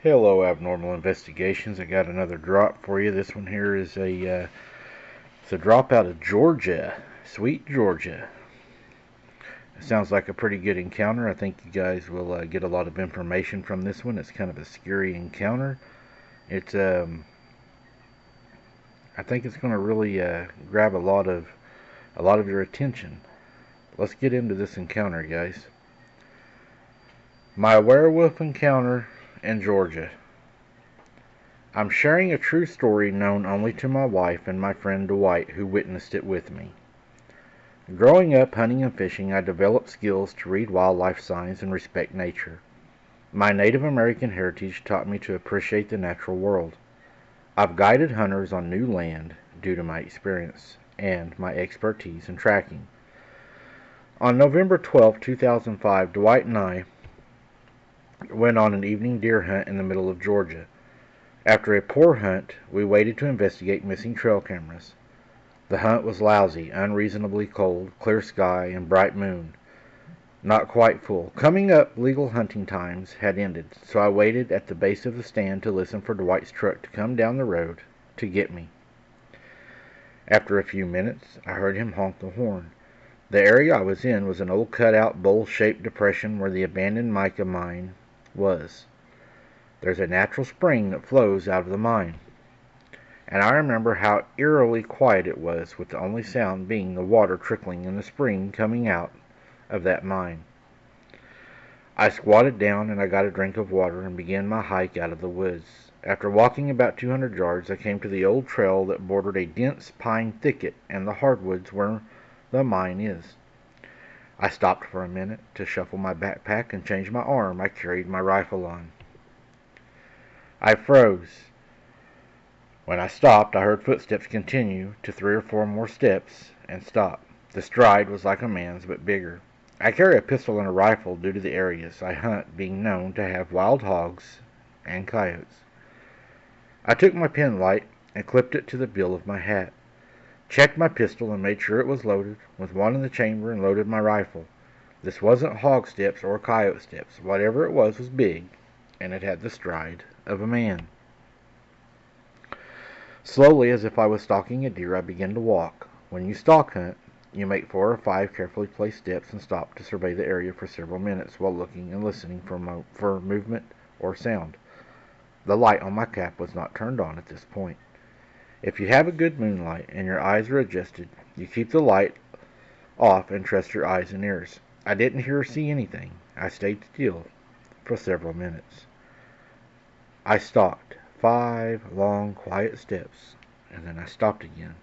Hello, Abnormal Investigations. I got another drop for you. This one here is it's a drop out of Georgia, sweet Georgia. It sounds like a pretty good encounter. I think you guys will get a lot of information from this one. It's kind of a scary encounter. It's I think it's going to really grab a lot of your attention. Let's get into this encounter, guys. My werewolf encounter in Georgia. I'm sharing a true story known only to my wife and my friend Dwight, who witnessed it with me. Growing up hunting and fishing, I developed skills to read wildlife signs and respect nature. My Native American heritage taught me to appreciate the natural world. I've guided hunters on new land due to my experience and my expertise in tracking. On November 12, 2005, Dwight and I went on an evening deer hunt in the middle of Georgia. After a poor hunt, we waited to investigate missing trail cameras. The hunt was lousy, unreasonably cold, clear sky, and bright moon. Not quite full. Coming up, legal hunting times had ended, so I waited at the base of the stand to listen for Dwight's truck to come down the road to get me. After a few minutes, I heard him honk the horn. The area I was in was an old cutout bowl-shaped depression where the abandoned mica mine was. There's a natural spring that flows out of the mine, and I remember how eerily quiet it was, with the only sound being the water trickling in the spring coming out of that mine. I squatted down and I got a drink of water and began my hike out of the woods. After walking about 200 yards, I came to the old trail that bordered a dense pine thicket and the hardwoods where the mine is. I stopped for a minute to shuffle my backpack and change my arm I carried my rifle on. I froze. When I stopped, I heard footsteps continue to 3 or 4 more steps and stop. The stride was like a man's, but bigger. I carry a pistol and a rifle due to the areas I hunt being known to have wild hogs and coyotes. I took my pen light and clipped it to the bill of my hat, checked my pistol and made sure it was loaded with one in the chamber, and loaded my rifle. This wasn't hog steps or coyote steps. Whatever it was big, and it had the stride of a man. Slowly, as if I was stalking a deer, I began to walk. When you stalk hunt, you make 4 or 5 carefully placed steps and stop to survey the area for several minutes while looking and listening for movement or sound. The light on my cap was not turned on at this point. If you have a good moonlight and your eyes are adjusted, you keep the light off and trust your eyes and ears. I didn't hear or see anything. I stayed still for several minutes. I stalked 5 long, quiet steps, and then I stopped again.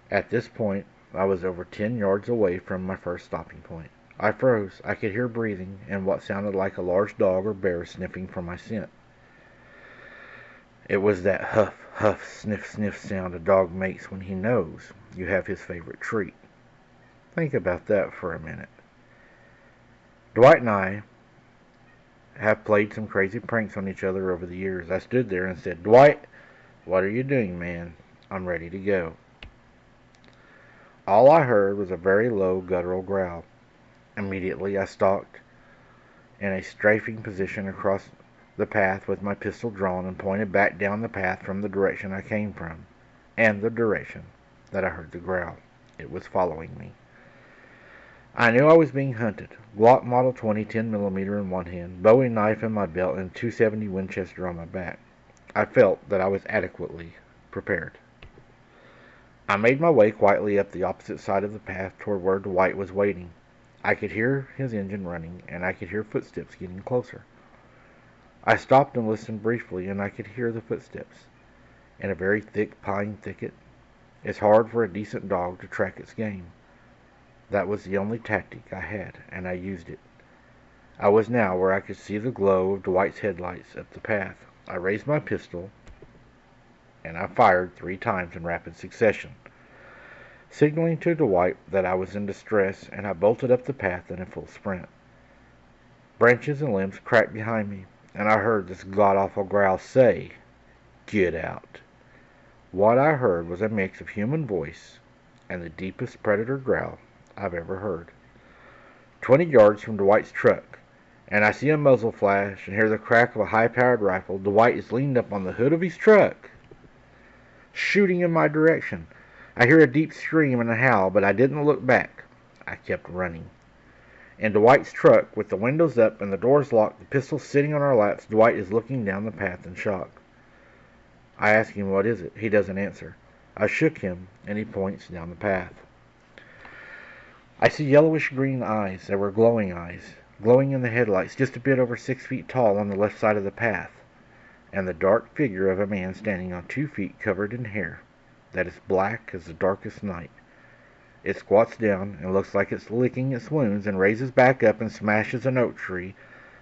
At this point, I was over 10 yards away from my first stopping point. I froze. I could hear breathing and what sounded like a large dog or bear sniffing for my scent. It was that huff, huff, sniff, sniff sound a dog makes when he knows you have his favorite treat. Think about that for a minute. Dwight and I have played some crazy pranks on each other over the years. I stood there and said, "Dwight, what are you doing, man? I'm ready to go." All I heard was a very low guttural growl. Immediately I stalked in a strafing position across the path with my pistol drawn and pointed back down the path from the direction I came from, and the direction that I heard the growl. It was following me. I knew I was being hunted. Glock Model 20 10mm in one hand, Bowie knife in my belt, and .270 Winchester on my back. I felt that I was adequately prepared. I made my way quietly up the opposite side of the path toward where Dwight was waiting. I could hear his engine running, and I could hear footsteps getting closer. I stopped and listened briefly, and I could hear the footsteps. In a very thick pine thicket, it's hard for a decent dog to track its game. That was the only tactic I had, and I used it. I was now where I could see the glow of Dwight's headlights up the path. I raised my pistol, and I fired 3 times in rapid succession, signaling to Dwight that I was in distress, and I bolted up the path in a full sprint. Branches and limbs cracked behind me, and I heard this god-awful growl say, "Get out." What I heard was a mix of human voice and the deepest predator growl I've ever heard. 20 yards from Dwight's truck, and I see a muzzle flash and hear the crack of a high-powered rifle. Dwight is leaned up on the hood of his truck, shooting in my direction. I hear a deep scream and a howl, but I didn't look back. I kept running. In Dwight's truck, with the windows up and the doors locked, the pistol sitting on our laps, Dwight is looking down the path in shock. I ask him, "What is it?" He doesn't answer. I shook him, and he points down the path. I see yellowish green eyes. They were glowing eyes, glowing in the headlights, just a bit over 6 feet tall on the left side of the path, and the dark figure of a man standing on 2 feet covered in hair that is black as the darkest night. It squats down and looks like it's licking its wounds and raises back up and smashes an oak tree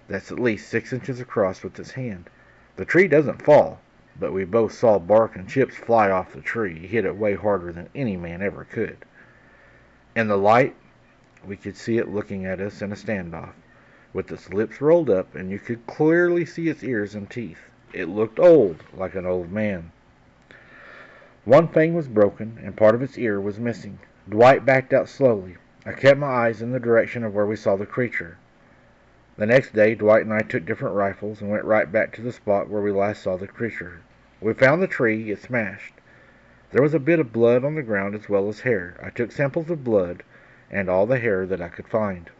that's at least 6 inches across with its hand. The tree doesn't fall, but we both saw bark and chips fly off the tree. He hit it way harder than any man ever could. In the light, we could see it looking at us in a standoff, with its lips rolled up, and you could clearly see its ears and teeth. It looked old, like an old man. One fang was broken, and part of its ear was missing. Dwight backed out slowly. I kept my eyes in the direction of where we saw the creature. The next day, Dwight and I took different rifles and went right back to the spot where we last saw the creature. We found the tree. It smashed. There was a bit of blood on the ground as well as hair. I took samples of blood and all the hair that I could find.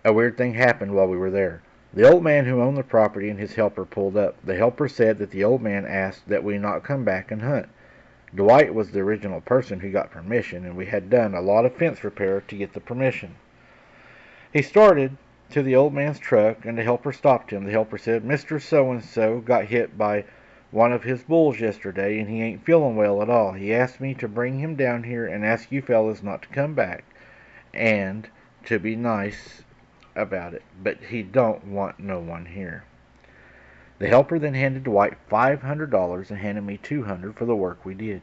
A weird thing happened while we were there. The old man who owned the property and his helper pulled up. The helper said that the old man asked that we not come back and hunt. Dwight was the original person who got permission, and we had done a lot of fence repair to get the permission. He started to the old man's truck, and the helper stopped him. The helper said, "Mr. So-and-so got hit by one of his bulls yesterday, and he ain't feeling well at all. He asked me to bring him down here and ask you fellas not to come back, and to be nice about it, but he don't want no one here." The helper then handed Dwight $500 and handed me $200 for the work we did.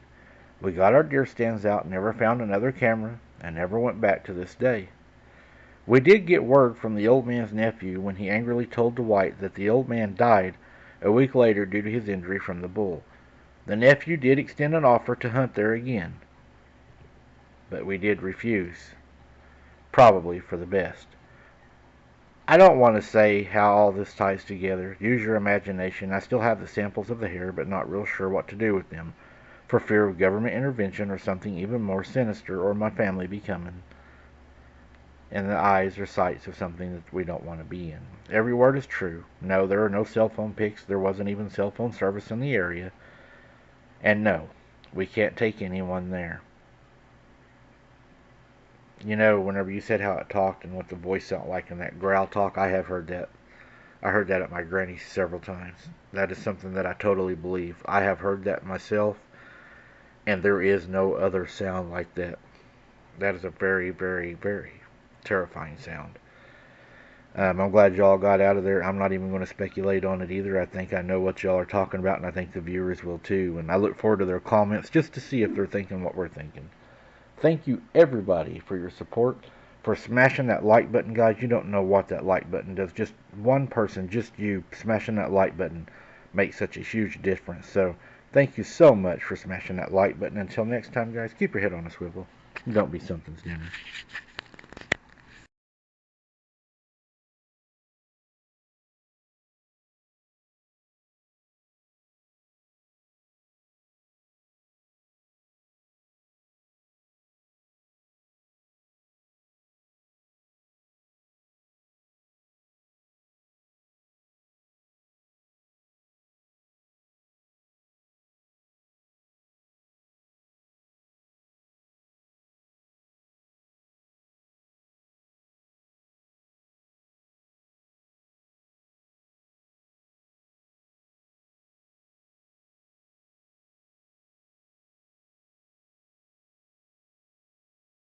We got our deer stands out, never found another camera, and never went back to this day. We did get word from the old man's nephew when he angrily told Dwight that the old man died a week later due to his injury from the bull. The nephew did extend an offer to hunt there again, but we did refuse, probably for the best. I don't want to say how all this ties together. Use your imagination. I still have the samples of the hair, but not real sure what to do with them, for fear of government intervention or something even more sinister, or my family becoming in the eyes or sights of something that we don't want to be in. Every word is true. No, there are no cell phone pics. There wasn't even cell phone service in the area. And no, we can't take anyone there. You know, whenever you said how it talked and what the voice sounded like in that growl talk, I have heard that. I heard that at my granny's several times. That is something that I totally believe. I have heard that myself, and there is no other sound like that. That is a very, very, very terrifying sound. I'm glad y'all got out of there. I'm not even going to speculate on it either. I think I know what y'all are talking about, and I think the viewers will too. And I look forward to their comments just to see if they're thinking what we're thinking. Thank you, everybody, for your support, for smashing that like button, guys. You don't know what that like button does. Just one person, just you, smashing that like button makes such a huge difference. So thank you so much for smashing that like button. Until next time, guys, keep your head on a swivel. Don't be something's dinner.